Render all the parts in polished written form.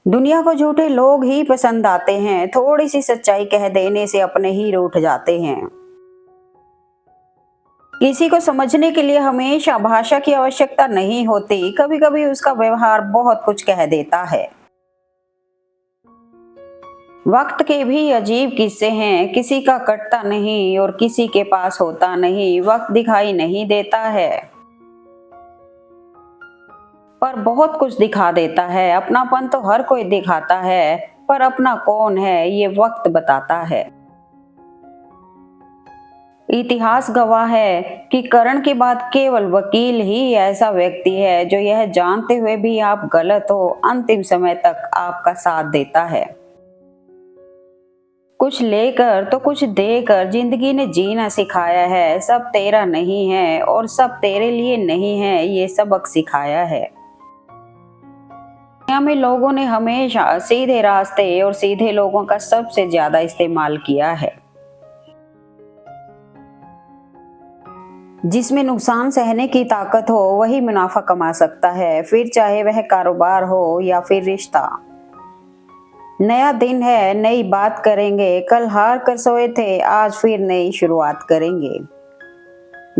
दुनिया को झूठे लोग ही पसंद आते हैं, थोड़ी सी सच्चाई कह देने से अपने ही रूठ जाते हैं। किसी को समझने के लिए हमेशा भाषा की आवश्यकता नहीं होती, कभी कभी उसका व्यवहार बहुत कुछ कह देता है। वक्त के भी अजीब किस्से हैं, किसी का कटता नहीं और किसी के पास होता नहीं, वक्त दिखाई नहीं देता है पर बहुत कुछ दिखा देता है। अपनापन तो हर कोई दिखाता है, पर अपना कौन है ये वक्त बताता है। इतिहास गवाह है कि करण के बाद केवल वकील ही ऐसा व्यक्ति है जो यह जानते हुए भी आप गलत हो, अंतिम समय तक आपका साथ देता है। कुछ लेकर तो कुछ देकर जिंदगी ने जीना सिखाया है। सब तेरा नहीं है और सब तेरे लिए नहीं है, ये सबक सिखाया है। दुनिया में लोगों ने हमेशा सीधे रास्ते और सीधे लोगों का सबसे ज्यादा इस्तेमाल किया है। जिसमें नुकसान सहने की ताकत हो वही मुनाफा कमा सकता है, फिर चाहे वह कारोबार हो या फिर रिश्ता। नया दिन है, नई बात करेंगे, कल हार कर सोए थे, आज फिर नई शुरुआत करेंगे।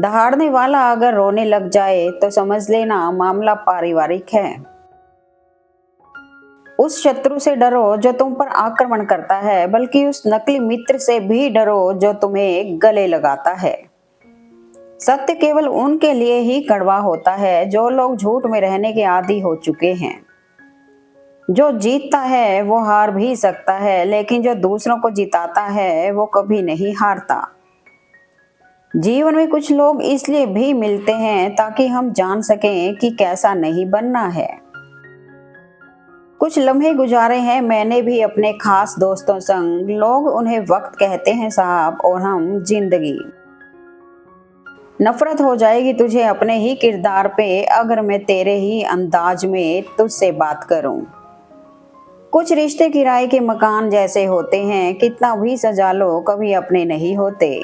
दहाड़ने वाला अगर रोने लग जाए तो समझ लेना मामला पारिवारिक है। उस शत्रु से डरो जो तुम पर आक्रमण करता है, बल्कि उस नकली मित्र से भी डरो जो तुम्हें गले लगाता है। सत्य केवल उनके लिए ही कड़वा होता है जो लोग झूठ में रहने के आदी हो चुके हैं। जो जीतता है वो हार भी सकता है, लेकिन जो दूसरों को जिताता है वो कभी नहीं हारता। जीवन में कुछ लोग इसलिए भी मिलते हैं ताकि हम जान सकें कि कैसा नहीं बनना है। कुछ लम्हे गुजारे हैं मैंने भी अपने खास दोस्तों संग, लोग उन्हें वक्त कहते हैं साहब और हम जिंदगी। नफरत हो जाएगी तुझे अपने ही किरदार पे अगर मैं तेरे ही अंदाज में तुझसे बात करूं। कुछ रिश्ते किराए के मकान जैसे होते हैं, कितना भी सजा लो कभी अपने नहीं होते।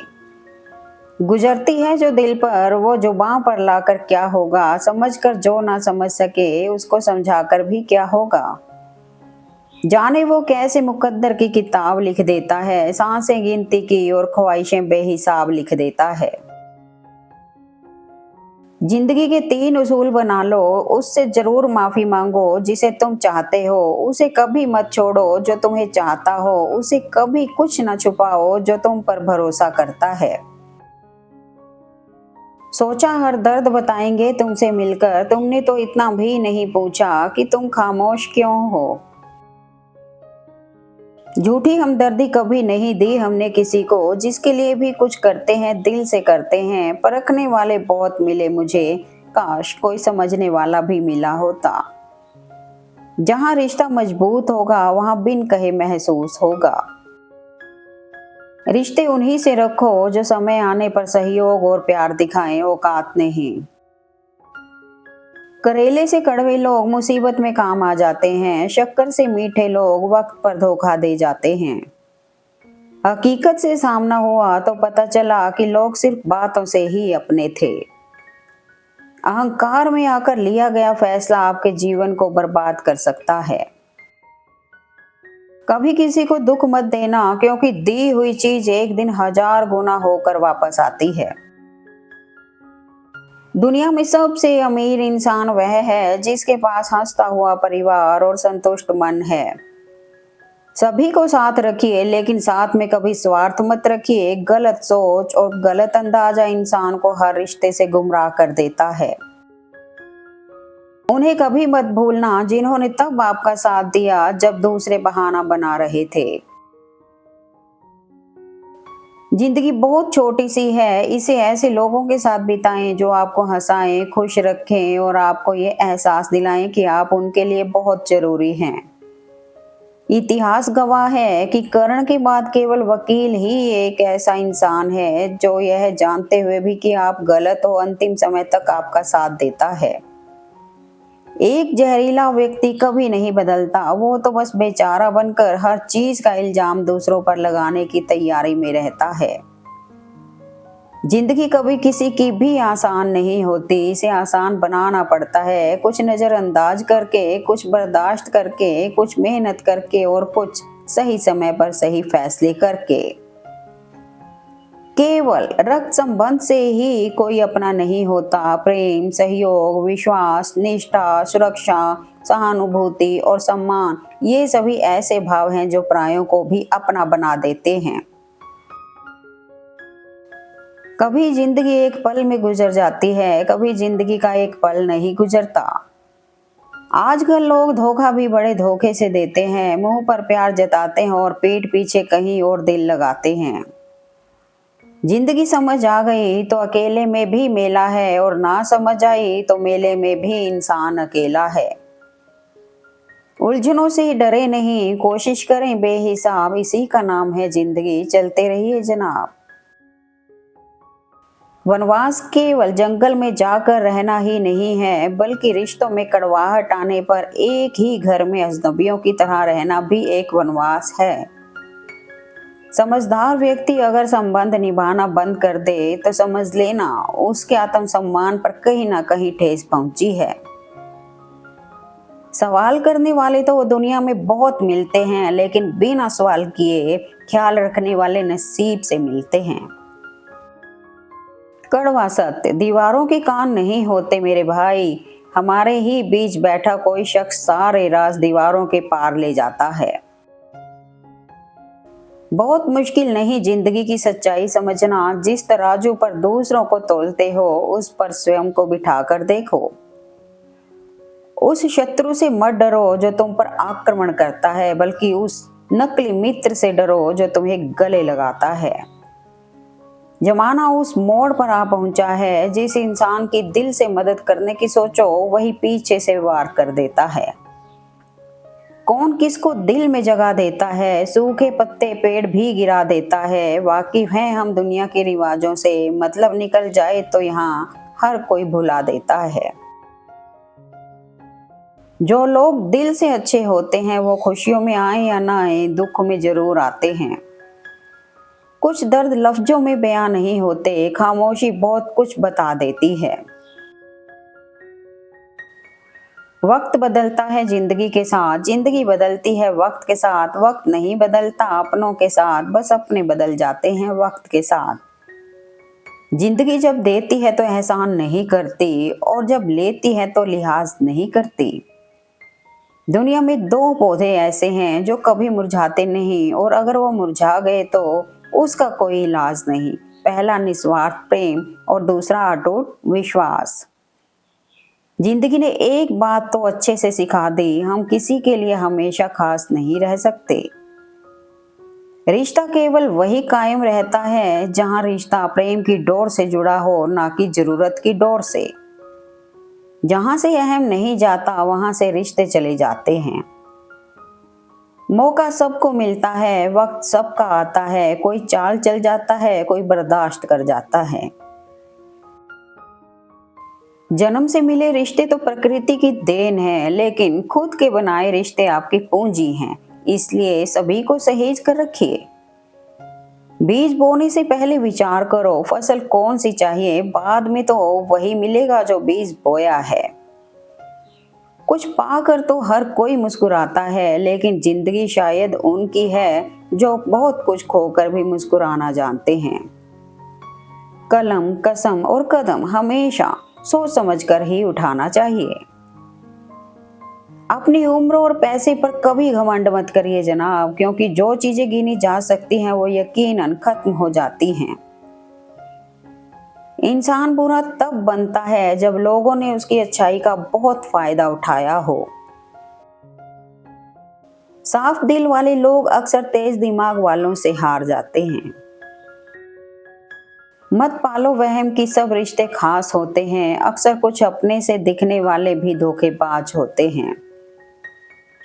गुजरती है जो दिल पर वो जुबां पर लाकर क्या होगा, समझकर जो ना समझ सके उसको समझाकर भी क्या होगा। जाने वो कैसे मुकद्दर की किताब लिख देता है, सांसें गिनती की और ख्वाहिशें बेहिसाब लिख देता है। जिंदगी के 3 उसूल बना लो, उससे जरूर माफी मांगो जिसे तुम चाहते हो, उसे कभी मत छोड़ो जो तुम्हें चाहता हो, उसे कभी कुछ न छुपाओ जो तुम पर भरोसा करता है। सोचा हर दर्द बताएंगे तुमसे मिलकर, तुमने तो इतना भी नहीं पूछा कि तुम खामोश क्यों हो। झूठी हमदर्दी कभी नहीं दी हमने किसी को, जिसके लिए भी कुछ करते हैं दिल से करते हैं। परखने वाले बहुत मिले मुझे, काश कोई समझने वाला भी मिला होता। जहां रिश्ता मजबूत होगा वहां बिन कहे महसूस होगा। रिश्ते उन्हीं से रखो जो समय आने पर सहयोग और प्यार दिखाएं, औकात नहीं। करेले से कड़वे लोग मुसीबत में काम आ जाते हैं, शक्कर से मीठे लोग वक्त पर धोखा दे जाते हैं। हकीकत से सामना हुआ तो पता चला कि लोग सिर्फ बातों से ही अपने थे। अहंकार में आकर लिया गया फैसला आपके जीवन को बर्बाद कर सकता है। कभी किसी को दुख मत देना, क्योंकि दी हुई चीज एक दिन 1000 गुना होकर वापस आती है। दुनिया में सबसे अमीर इंसान वह है जिसके पास हंसता हुआ परिवार और संतुष्ट मन है। सभी को साथ रखिए, लेकिन साथ में कभी स्वार्थ मत रखिए। गलत सोच और गलत अंदाजा इंसान को हर रिश्ते से गुमराह कर देता है। उन्हें कभी मत भूलना जिन्होंने तब आपका साथ दिया जब दूसरे बहाना बना रहे थे। जिंदगी बहुत छोटी सी है, इसे ऐसे लोगों के साथ बिताएं जो आपको हंसाएं, खुश रखें और आपको ये एहसास दिलाएं कि आप उनके लिए बहुत जरूरी हैं। इतिहास गवाह है कि कर्ण के बाद केवल वकील ही एक ऐसा इंसान है जो यह जानते हुए भी कि आप गलत हो, अंतिम समय तक आपका साथ देता है। एक जहरीला व्यक्ति कभी नहीं बदलता, वो तो बस बेचारा बनकर हर चीज का इल्जाम दूसरों पर लगाने की तैयारी में रहता है। जिंदगी कभी किसी की भी आसान नहीं होती, इसे आसान बनाना पड़ता है, कुछ नज़रअंदाज करके, कुछ बर्दाश्त करके, कुछ मेहनत करके और कुछ सही समय पर सही फैसले करके। केवल रक्त संबंध से ही कोई अपना नहीं होता। प्रेम, सहयोग, विश्वास, निष्ठा, सुरक्षा, सहानुभूति और सम्मान, ये सभी ऐसे भाव हैं जो परायों को भी अपना बना देते हैं। कभी जिंदगी एक पल में गुजर जाती है, कभी जिंदगी का एक पल नहीं गुजरता। आजकल लोग धोखा भी बड़े धोखे से देते हैं, मुंह पर प्यार जताते हैं और पीठ पीछे कहीं और दिल लगाते हैं। जिंदगी समझ आ गई तो अकेले में भी मेला है, और ना समझ आई तो मेले में भी इंसान अकेला है। उलझनों से डरे नहीं, कोशिश करें बेहिसाब, इसी का नाम है जिंदगी, चलते रहिए जनाब। वनवास केवल जंगल में जाकर रहना ही नहीं है, बल्कि रिश्तों में कड़वाहट आने पर एक ही घर में अजनबियों की तरह रहना भी एक वनवास है। समझदार व्यक्ति अगर संबंध निभाना बंद कर दे तो समझ लेना उसके आत्मसम्मान पर कहीं ना कहीं ठेस पहुंची है। सवाल करने वाले तो दुनिया में बहुत मिलते हैं, लेकिन बिना सवाल किए ख्याल रखने वाले नसीब से मिलते हैं। कड़वा सत्य, दीवारों के कान नहीं होते मेरे भाई, हमारे ही बीच बैठा कोई शख्स सारे राज दीवारों के पार ले जाता है। बहुत मुश्किल नहीं जिंदगी की सच्चाई समझना, जिस तराजू पर दूसरों को तोलते हो उस पर स्वयं को बिठा कर देखो। उस शत्रु से मत डरो जो तुम पर आक्रमण करता है, बल्कि उस नकली मित्र से डरो जो तुम्हें गले लगाता है। जमाना उस मोड़ पर आ पहुंचा है, जिस इंसान की दिल से मदद करने की सोचो वही पीछे से वार कर देता है। कौन किसको दिल में जगह देता है, सूखे पत्ते पेड़ भी गिरा देता है। वाकिफ हैं हम दुनिया के रिवाजों से, मतलब निकल जाए तो यहाँ हर कोई भुला देता है। जो लोग दिल से अच्छे होते हैं वो खुशियों में आए या ना आए दुख में जरूर आते हैं। कुछ दर्द लफ्जों में बयां नहीं होते, खामोशी बहुत कुछ बता देती है। वक्त बदलता है जिंदगी के साथ, जिंदगी बदलती है वक्त के साथ। वक्त नहीं बदलता अपनों के साथ, बस अपने बदल जाते हैं वक्त के साथ। जिंदगी जब देती है तो एहसान नहीं करती, और जब लेती है तो लिहाज नहीं करती। दुनिया में दो पौधे ऐसे हैं जो कभी मुरझाते नहीं, और अगर वो मुरझा गए तो उसका कोई इलाज नहीं। पहला निस्वार्थ प्रेम और दूसरा अटूट विश्वास। जिंदगी ने एक बात तो अच्छे से सिखा दी, हम किसी के लिए हमेशा खास नहीं रह सकते। रिश्ता केवल वही कायम रहता है जहां रिश्ता प्रेम की डोर से जुड़ा हो, ना कि जरूरत की डोर से। जहां से अहम नहीं जाता वहां से रिश्ते चले जाते हैं। मौका सबको मिलता है, वक्त सबका आता है, कोई चाल चल जाता है, कोई बर्दाश्त कर जाता है। जन्म से मिले रिश्ते तो प्रकृति की देन है, लेकिन खुद के बनाए रिश्ते आपकी पूंजी हैं, इसलिए सभी को सहेज कर रखिए। बीज बोने से पहले विचार करो फसल कौन सी चाहिए, बाद में तो वही मिलेगा जो बीज बोया है। कुछ पाकर तो हर कोई मुस्कुराता है, लेकिन जिंदगी शायद उनकी है जो बहुत कुछ खोकर भी मुस्कुराना जानते हैं। कलम, कसम और कदम हमेशा सोच समझकर ही उठाना चाहिए। अपनी उम्र और पैसे पर कभी घमंड मत करिए जनाब, क्योंकि जो चीजें गिनी जा सकती हैं वो यकीनन खत्म हो जाती हैं। इंसान बुरा तब बनता है जब लोगों ने उसकी अच्छाई का बहुत फायदा उठाया हो। साफ दिल वाले लोग अक्सर तेज दिमाग वालों से हार जाते हैं। मत पालो वहम कि सब रिश्ते खास होते हैं, अक्सर कुछ अपने से दिखने वाले भी धोखेबाज होते हैं।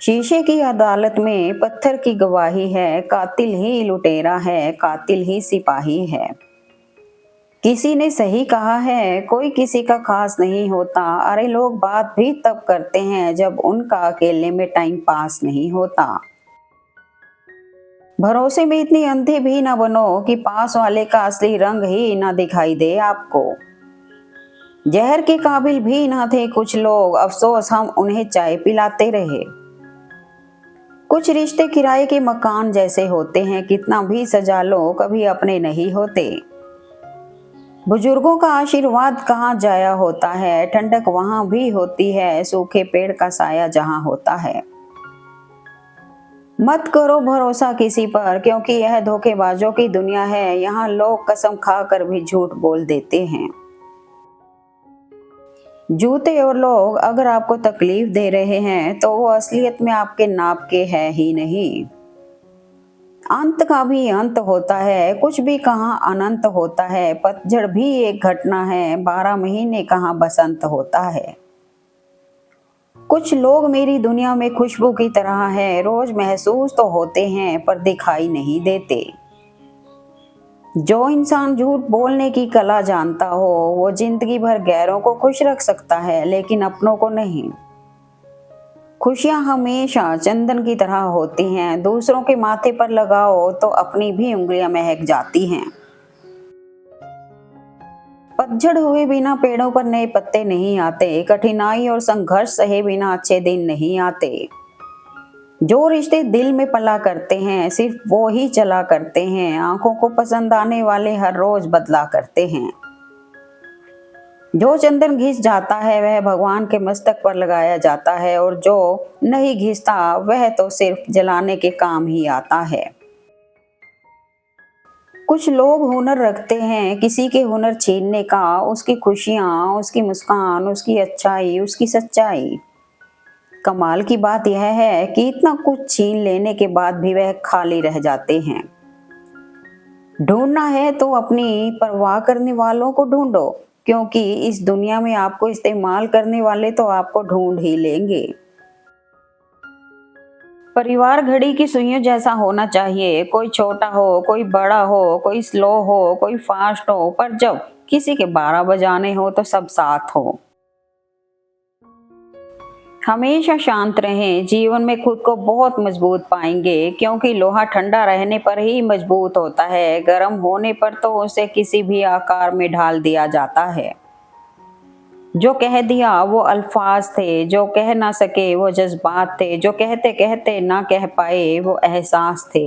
शीशे की अदालत में पत्थर की गवाही है, कातिल ही लुटेरा है, कातिल ही सिपाही है। किसी ने सही कहा है, कोई किसी का खास नहीं होता। अरे लोग बात भी तब करते हैं जब उनका अकेले में टाइम पास नहीं होता। भरोसे में इतनी अंधे भी ना बनो कि पास वाले का असली रंग ही ना दिखाई दे आपको। जहर के काबिल भी ना थे कुछ लोग, अफसोस हम उन्हें चाय पिलाते रहे। कुछ रिश्ते किराए के मकान जैसे होते हैं, कितना भी सजा लो कभी अपने नहीं होते। बुजुर्गों का आशीर्वाद कहाँ जाया होता है, ठंडक वहां भी होती है, सूखे पेड़ का साया जहां होता है। मत करो भरोसा किसी पर, क्योंकि यह धोखेबाजों की दुनिया है। यहाँ लोग कसम खाकर भी झूठ बोल देते हैं। जूते और लोग अगर आपको तकलीफ दे रहे हैं तो वो असलियत में आपके नाप के है ही नहीं। अंत का भी अंत होता है, कुछ भी कहाँ अनंत होता है। पतझड़ भी एक घटना है, 12 महीने कहाँ बसंत होता है। कुछ लोग मेरी दुनिया में खुशबू की तरह हैं, रोज महसूस तो होते हैं पर दिखाई नहीं देते। जो इंसान झूठ बोलने की कला जानता हो वो जिंदगी भर गैरों को खुश रख सकता है, लेकिन अपनों को नहीं। खुशियां हमेशा चंदन की तरह होती हैं, दूसरों के माथे पर लगाओ तो अपनी भी उंगलियां महक जाती हैं। पतझड़ हुए बिना पेड़ों पर नए पत्ते नहीं आते, कठिनाई और संघर्ष सहे बिना अच्छे दिन नहीं आते। जो रिश्ते दिल में पला करते हैं सिर्फ वो ही चला करते हैं, आंखों को पसंद आने वाले हर रोज बदला करते हैं। जो चंदन घिस जाता है वह भगवान के मस्तक पर लगाया जाता है, और जो नहीं घिसता वह तो सिर्फ जलाने के काम ही आता है। कुछ लोग हुनर रखते हैं किसी के हुनर छीनने का, उसकी खुशियाँ, उसकी मुस्कान, उसकी अच्छाई, उसकी सच्चाई। कमाल की बात यह है कि इतना कुछ छीन लेने के बाद भी वह खाली रह जाते हैं। ढूंढना है तो अपनी परवाह करने वालों को ढूंढो, क्योंकि इस दुनिया में आपको इस्तेमाल करने वाले तो आपको ढूंढ ही लेंगे। परिवार घड़ी की सुइयों जैसा होना चाहिए, कोई छोटा हो, कोई बड़ा हो, कोई स्लो हो, कोई फास्ट हो, पर जब किसी के 12 बजाने हो तो सब साथ हो। हमेशा शांत रहें, जीवन में खुद को बहुत मजबूत पाएंगे, क्योंकि लोहा ठंडा रहने पर ही मजबूत होता है, गर्म होने पर तो उसे किसी भी आकार में ढाल दिया जाता है। जो कह दिया वो अल्फाज थे, जो कह ना सके वो जज्बात थे, जो कहते कहते ना कह पाए वो एहसास थे।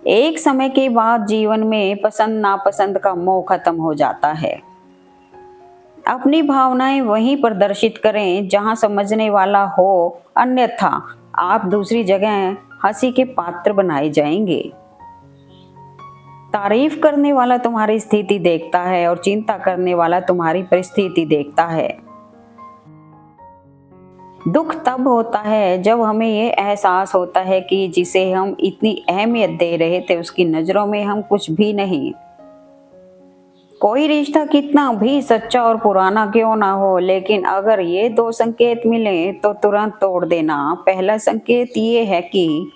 एक समय के बाद जीवन में पसंद नापसंद का मोह खत्म हो जाता है। अपनी भावनाएं वहीं प्रदर्शित करें जहां समझने वाला हो, अन्यथा आप दूसरी जगह हंसी के पात्र बनाए जाएंगे। तारीफ करने वाला तुम्हारी स्थिति देखता है और चिंता करने वाला तुम्हारी परिस्थिति देखता है। दुख तब होता है जब हमें ये एहसास होता है कि जिसे हम इतनी अहमियत दे रहे थे उसकी नजरों में हम कुछ भी नहीं। कोई रिश्ता कितना भी सच्चा और पुराना क्यों ना हो, लेकिन अगर ये 2 संकेत मिले तो तुरंत तोड़ देना। पहला संकेत ये है कि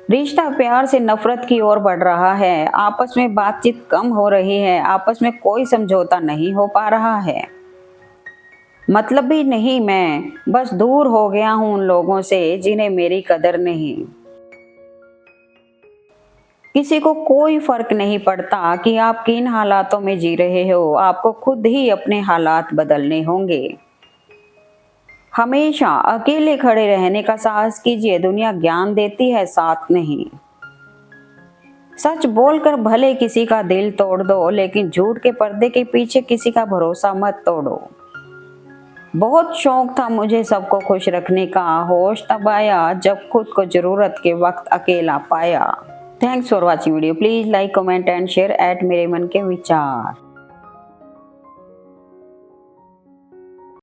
रिश्ता प्यार से नफरत की ओर बढ़ रहा है, आपस में बातचीत कम हो रही है, आपस में कोई समझौता नहीं हो पा रहा है। मतलब भी नहीं, मैं बस दूर हो गया हूं उन लोगों से जिन्हें मेरी कदर नहीं। किसी को कोई फर्क नहीं पड़ता कि आप किन हालातों में जी रहे हो, आपको खुद ही अपने हालात बदलने होंगे। हमेशा अकेले खड़े रहने का साहस कीजिए, दुनिया ज्ञान देती है, साथ नहीं। सच बोलकर भले किसी का दिल तोड़ दो, लेकिन झूठ के पर्दे के पीछे किसी का भरोसा मत तोड़ो। बहुत शौक था मुझे सबको खुश रखने का, होश तब आया जब खुद को जरूरत के वक्त अकेला पाया। Thanks for watching video. Please like, comment and share eight मेरे मन के विचार।